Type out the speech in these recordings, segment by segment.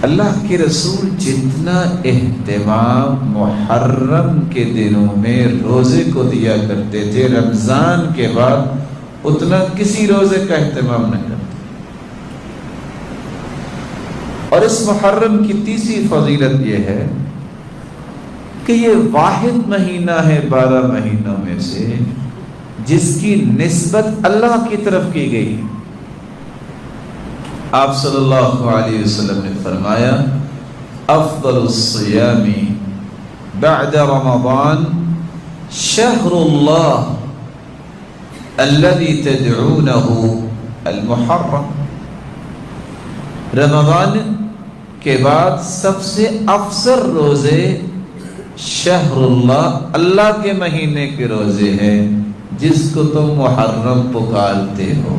اللہ کے رسول جتنا اہتمام محرم کے دنوں میں روزے کو دیا کرتے تھے، رمضان کے بعد اتنا کسی روزے کا اہتمام نہیں کرتے۔ اور اس محرم کی تیسری فضیلت یہ ہے کہ یہ واحد مہینہ ہے 12 مہینوں میں سے جس کی نسبت اللہ کی طرف کی گئی۔ آپ صلی اللہ علیہ وسلم نے فرمایا افضل الصیام بعد رمضان شہر اللہ الذي تدعونه المحرم۔ رمضان کے بعد سب سے افضل روزے شہر اللہ، اللہ کے مہینے کے روزے ہیں جس کو تم محرم پکارتے ہو۔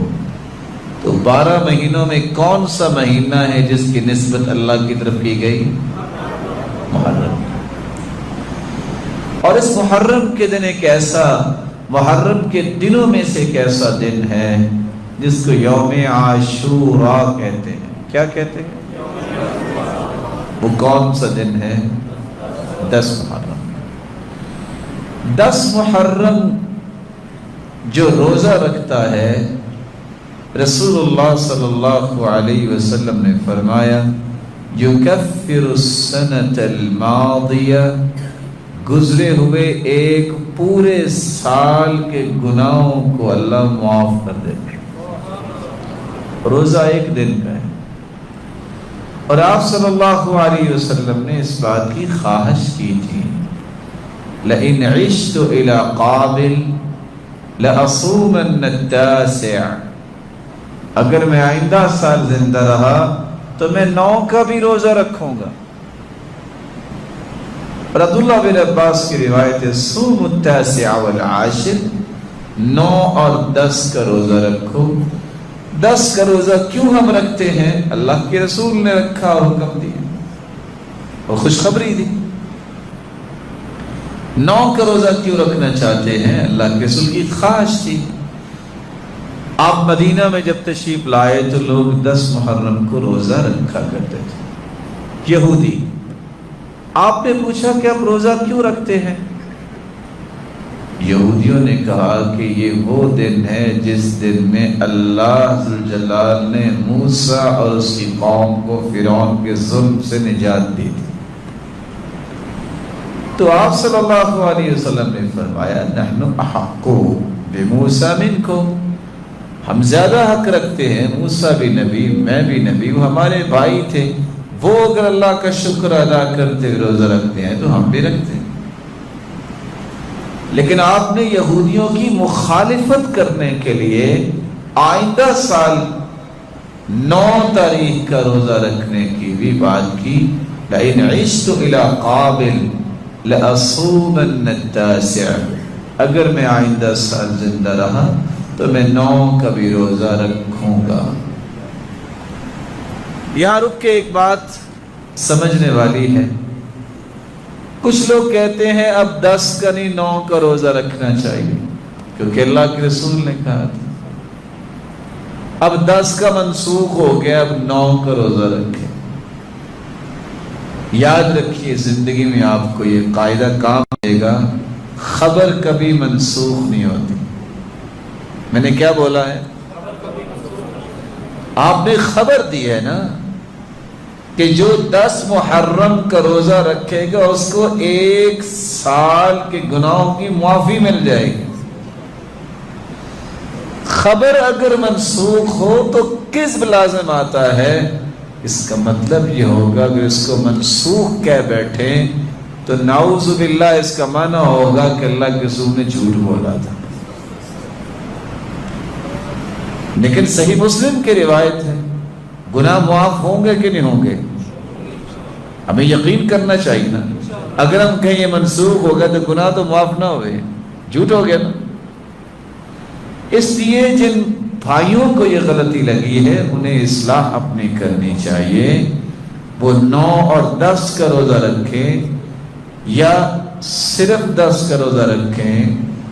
تو 12 مہینوں میں کون سا مہینہ ہے جس کی نسبت اللہ کی طرف کی گئی؟ محرم۔ اور اس محرم کے دن ایک ایسا، محرم کے دنوں میں سے ایک ایسا دن ہے جس کو یوم عاشوراء کہتے ہیں۔ کیا کہتے ہیں؟ وہ کون سا دن ہے؟ 10 محرم۔ 10 محرم جو روزہ رکھتا ہے، رسول اللہ صلی اللہ علیہ وسلم نے فرمایا یکفر السنة الماضیہ، گزرے ہوئے ایک پورے سال کے گناہوں کو اللہ معاف کر دیتے۔ روزہ ایک دن کا ہے، اور آپ صلی اللہ علیہ وسلم نے اس بات کی خواہش کی تھی لئن عشت الى قابل لأصومن التاسع، اگر میں آئندہ سال زندہ رہا تو میں 9 کا بھی روزہ رکھوں گا۔ اور عبداللہ بن عباس کی روایت ہے صوم التاسع والعاشر، 9 اور 10 کا روزہ رکھو۔ 10 کا روزہ کیوں ہم رکھتے ہیں؟ اللہ کے رسول نے رکھا اور حکم دیا اور خوشخبری دی۔ 9 کا روزہ کیوں رکھنا چاہتے ہیں؟ اللہ کے رسول کی خواہش تھی۔ آپ مدینہ میں جب تشریف لائے تو لوگ 10 محرم کو روزہ رکھا کرتے تھے، یہودی۔ آپ نے پوچھا کہ آپ روزہ کیوں رکھتے ہیں؟ یہودیوں نے کہا کہ یہ وہ دن ہے جس دن میں اللہ ذوالجلال نے موسیٰ اور اس کی قوم کو فرعون کے ظلم سے نجات دی تھی۔ تو آپ صلی اللہ علیہ وسلم نے فرمایا نحن احق بموسیٰ منکم، ہم زیادہ حق رکھتے ہیں، موسیٰ بھی نبی، میں بھی نبی، وہ ہمارے بھائی تھے، وہ اگر اللہ کا شکر ادا کرتے ہوئے روزہ رکھتے ہیں تو ہم بھی رکھتے ہیں۔ لیکن آپ نے یہودیوں کی مخالفت کرنے کے لیے آئندہ سال 9 تاریخ کا روزہ رکھنے کی بھی بات کی لئن عشت الى قابل لأصومن التاسع، اگر میں آئندہ سال زندہ رہا تو میں 9 کا بھی روزہ رکھوں گا۔ یہاں رک کے ایک بات سمجھنے والی ہے، کچھ لوگ کہتے ہیں اب 10 کا نہیں 9 کا روزہ رکھنا چاہیے کیونکہ اللہ کے رسول نے کہا تھا۔ اب 10 کا منسوخ ہو گیا، اب 9 کا روزہ رکھیں۔ یاد رکھیے زندگی میں آپ کو یہ قاعدہ کام دے گا، خبر کبھی منسوخ نہیں ہوتی۔ میں نے کیا بولا ہے؟ آپ نے خبر دی ہے نا کہ جو 10 محرم کا روزہ رکھے گا اس کو 1 سال کے گناہوں کی معافی مل جائے گی۔ خبر اگر منسوخ ہو تو کذب لازم آتا ہے، اس کا مطلب یہ ہوگا کہ اس کو منسوخ کہہ بیٹھے تو نعوذ باللہ اس کا معنی ہوگا کہ اللہ کے رسول نے جھوٹ بولا تھا۔ لیکن صحیح مسلم کی روایت ہے، گناہ معاف ہوں گے کہ نہیں ہوں گے؟ ہمیں یقین کرنا چاہیے نا۔ اگر ہم کہیں یہ منسوخ ہو گیا تو گناہ تو معاف نہ ہوئے، جھوٹ ہو گیا نا۔ اس لیے جن بھائیوں کو یہ غلطی لگی ہے انہیں اصلاح اپنی کرنی چاہیے، وہ 9 اور 10 کا روزہ رکھیں یا صرف 10 کا روزہ رکھیں۔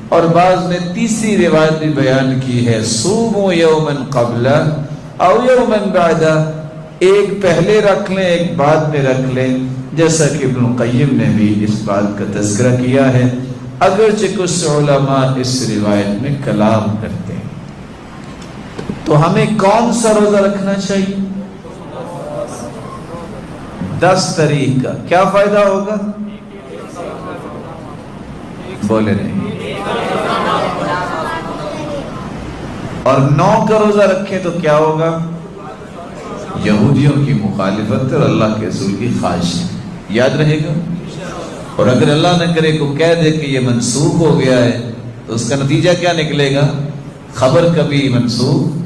اور بعض نے تیسری روایت بھی بیان کی ہے صوموا یوما قبل او یوما بعد، ایک پہلے رکھ لیں ایک بعد میں رکھ لیں، جیسا کہ ابن القیم نے بھی اس بات کا تذکرہ کیا ہے، اگرچہ کچھ علماء اس روایت میں کلام کرتے ہیں۔ تو ہمیں کون سا روزہ رکھنا چاہیے؟ 10 تاریخ کا۔ کیا فائدہ ہوگا؟ بولے نہیں۔ اور 9 کا روزہ رکھیں تو کیا ہوگا؟ یہودیوں کی مخالفت اور اللہ کے رسول کی خواہش۔ یاد رہے گا؟ اور اگر اللہ نہ کرے کو کہہ دے کہ یہ منسوخ ہو گیا ہے تو اس کا نتیجہ کیا نکلے گا؟ خبر کبھی منسوخ